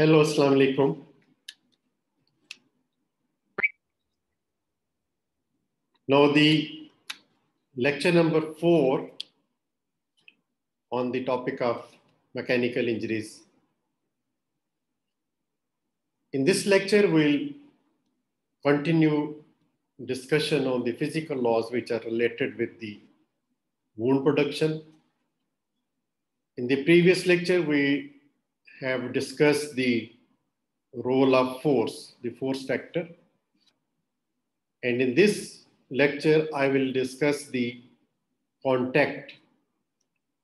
Hello, Assalamu alaikum. Now the lecture number 4 on the topic of mechanical injuries. In this lecture, we'll continue discussion on the physical laws which are related with the wound production. In the previous lecture, we have discussed the role of force, the force factor. And in this lecture, I will discuss the contact,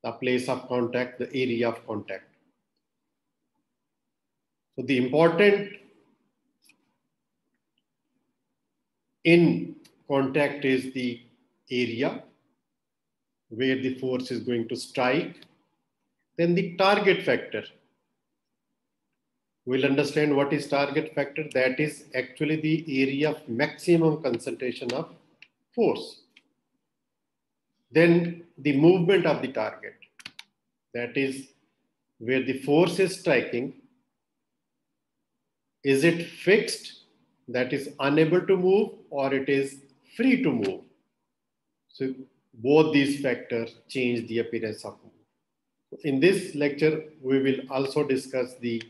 the place of contact, the area of contact. So the important in contact is the area where the force is going to strike. Then the target factor. We'll understand what is target factor. That is actually the area of maximum concentration of force. Then the movement of the target. That is where the force is striking. Is it fixed, that is unable to move, or it is free to move? So both these factors change the appearance of movement. In this lecture, we will also discuss the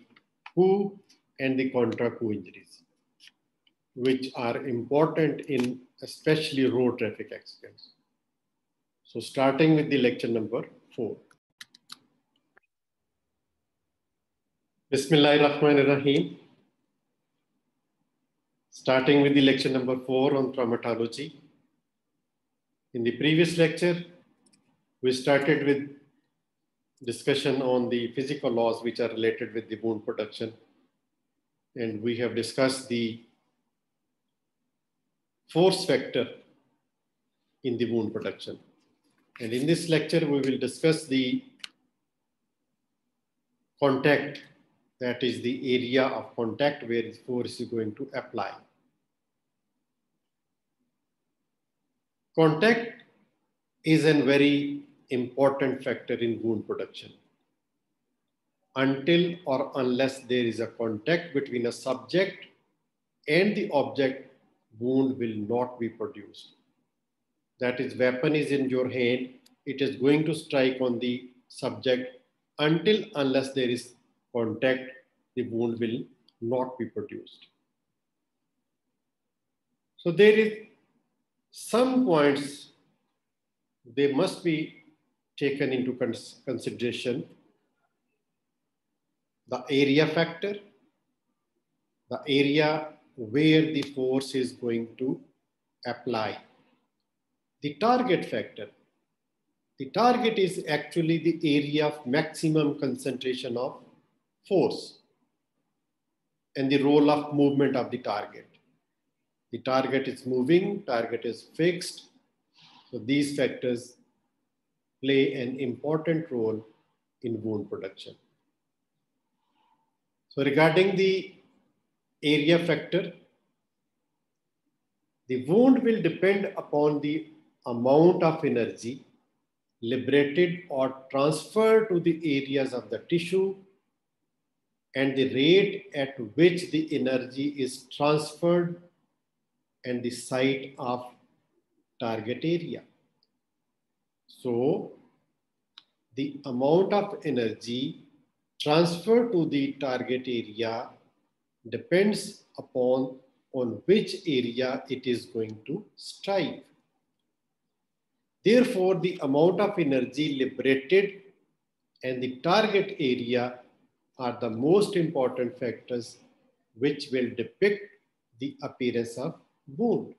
COUPE and the CONTRA injuries, which are important in especially road traffic accidents. So starting with the lecture number 4. Bismillahirrahmanirrahim. Starting with the lecture number 4 on traumatology. In the previous lecture, we started with discussion on the physical laws which are related with the wound production. And we have discussed the force factor in the wound production. And in this lecture, we will discuss the contact, that is the area of contact where the force is going to apply. Contact is a very important factor in wound production. Until or unless there is a contact between a subject and the object, wound will not be produced. That is, weapon is in your hand, it is going to strike on the subject. Until unless there is contact, the wound will not be produced. So there is some points they must be taken into consideration. The area factor, the area where the force is going to apply. The target factor. The target is actually the area of maximum concentration of force and the role of movement of the target. The target is moving, target is fixed. So these factors play an important role in wound production. So regarding the area factor, the wound will depend upon the amount of energy liberated or transferred to the areas of the tissue and the rate at which the energy is transferred and the site of target area. So the amount of energy transferred to the target area depends upon on which area it is going to strike. Therefore, the amount of energy liberated and the target area are the most important factors which will depict the appearance of wound.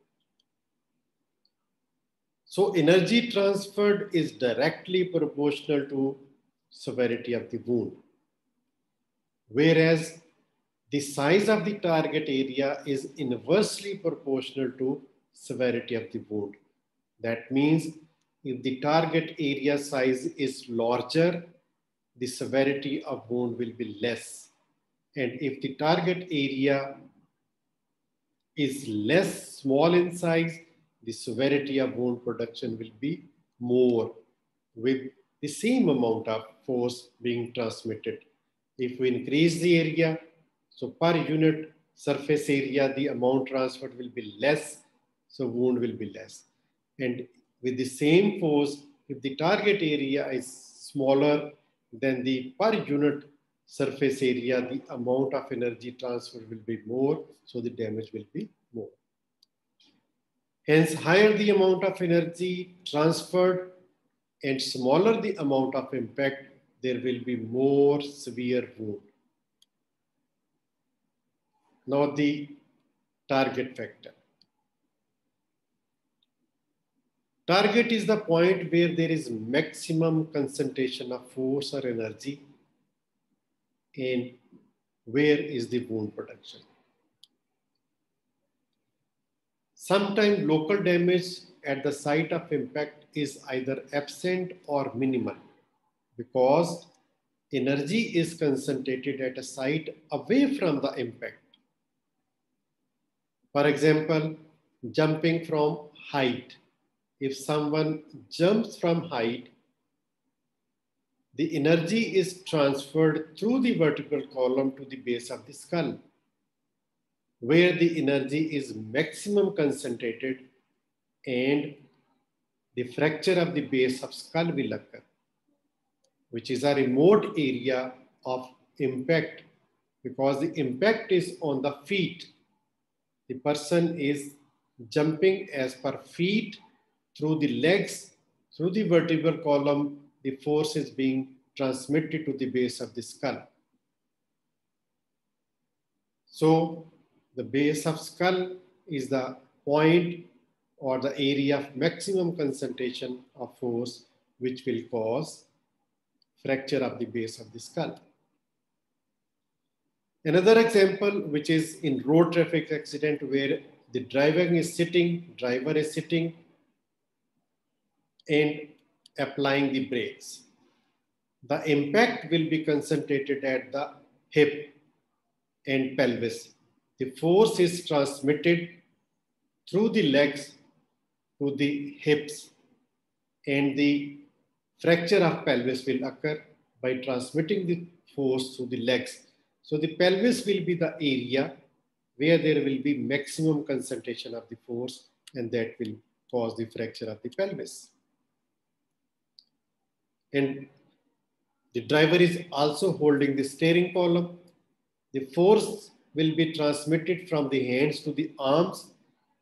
So energy transferred is directly proportional to severity of the wound, whereas the size of the target area is inversely proportional to severity of the wound. That means if the target area size is larger, the severity of wound will be less. And if the target area is less small in size, the severity of wound production will be more with the same amount of force being transmitted. If we increase the area, So per unit surface area, the amount transferred will be less, so wound will be less. And with the same force, if the target area is smaller than the per unit surface area, the amount of energy transferred will be more, so the damage will be more. Hence, higher the amount of energy transferred and smaller the amount of impact, there will be more severe wound. Now the target factor. Target is the point where there is maximum concentration of force or energy and where is the wound production. Sometimes local damage at the site of impact is either absent or minimal because energy is concentrated at a site away from the impact. For example, jumping from height. If someone jumps from height, the energy is transferred through the vertical column to the base of the skull, where the energy is maximum concentrated and the fracture of the base of skull will occur, which is a remote area of impact because the impact is on the feet. The person is jumping as per feet through the legs, through the vertebral column, the force is being transmitted to the base of the skull. So the base of skull is the point or the area of maximum concentration of force which will cause fracture of the base of the skull. Another example, which is in road traffic accident where the driver is sitting and applying the brakes. The impact will be concentrated at the hip and pelvis. The force is transmitted through the legs to the hips and the fracture of pelvis will occur by transmitting the force through the legs. So the pelvis will be the area where there will be maximum concentration of the force and that will cause the fracture of the pelvis. And the driver is also holding the steering column. The force will be transmitted from the hands to the arms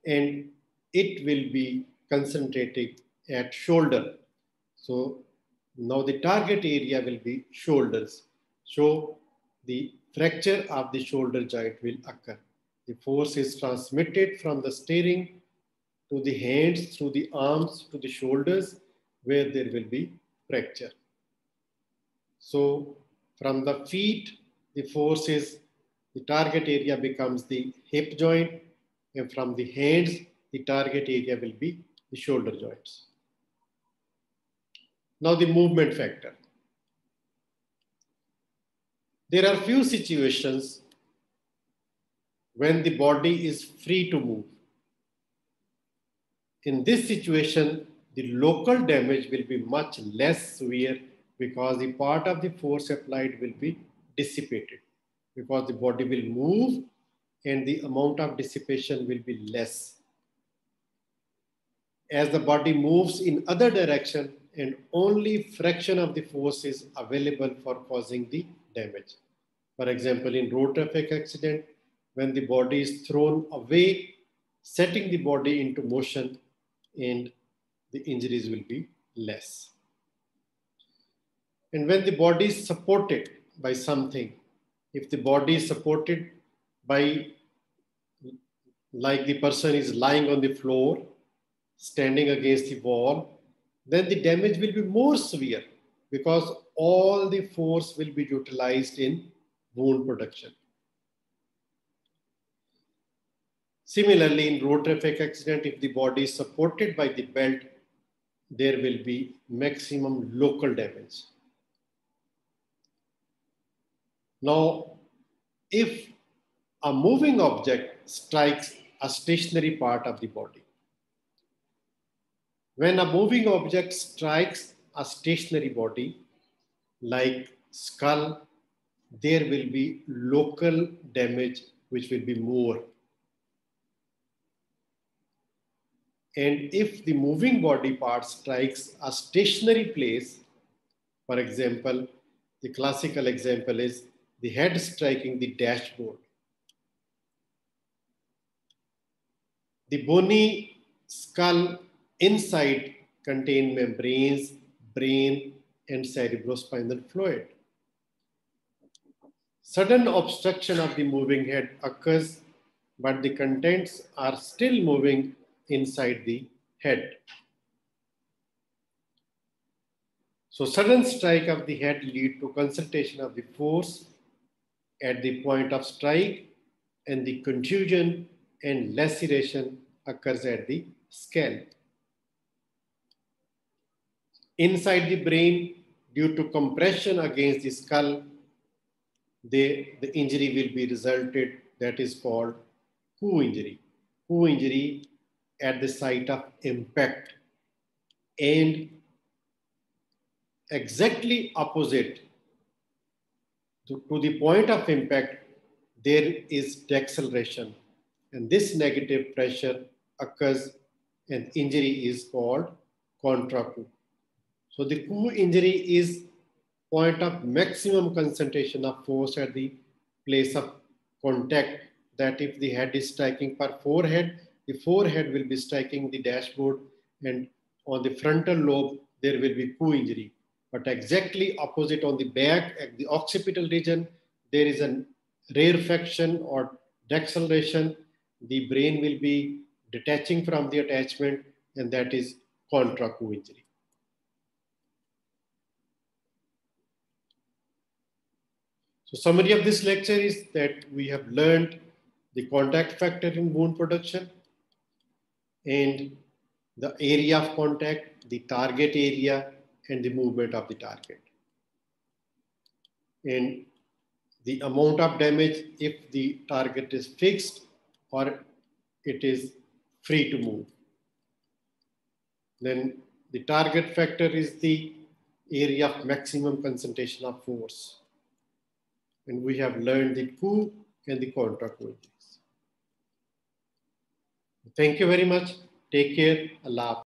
and it will be concentrated at shoulder. So now the target area will be shoulders. So the fracture of the shoulder joint will occur. The force is transmitted from the steering to the hands, through the arms, to the shoulders, where there will be fracture. So from the feet, the force is, the target area becomes the hip joint, and from the hands, the target area will be the shoulder joints. Now the movement factor. There are few situations when the body is free to move. In this situation, the local damage will be much less severe because the part of the force applied will be dissipated because the body will move and the amount of dissipation will be less. As the body moves in other direction and only fraction of the force is available for causing the damage. For example, in road traffic accident, when the body is thrown away, setting the body into motion and the injuries will be less. And when the body is supported by something, if the body is supported by, like the person is lying on the floor, standing against the wall, then the damage will be more severe because all the force will be utilized in wound production. Similarly, in road traffic accident, if the body is supported by the belt, there will be maximum local damage. Now, if a moving object strikes a stationary part of the body, when a moving object strikes a stationary body, like skull, there will be local damage which will be more. And if the moving body part strikes a stationary place, for example, the classical example is the head striking the dashboard. The bony skull inside contain membranes, brain, and cerebrospinal fluid. Sudden obstruction of the moving head occurs, but the contents are still moving inside the head. So sudden strike of the head lead to concentration of the force at the point of strike, and the contusion and laceration occurs at the scalp. Inside the brain, due to compression against the skull, the injury will be resulted, that is called COUPE injury. COUPE injury at the site of impact, and exactly opposite to the point of impact, there is deceleration, and this negative pressure occurs and injury is called contra COUPE. So the COUPE injury is point of maximum concentration of force at the place of contact, that if the head is striking per forehead, the forehead will be striking the dashboard, and on the frontal lobe, there will be COUPE injury. But exactly opposite on the back, at the occipital region, there is a rarefaction or deceleration. The brain will be detaching from the attachment, and that is contra COUPE injury. So summary of this lecture is that we have learned the contact factor in wound production and the area of contact, the target area, and the movement of the target. And the amount of damage if the target is fixed or it is free to move. Then the target factor is the area of maximum concentration of force. And we have learned the COUPE and the contra COUPE. Thank you very much. Take care. Allah.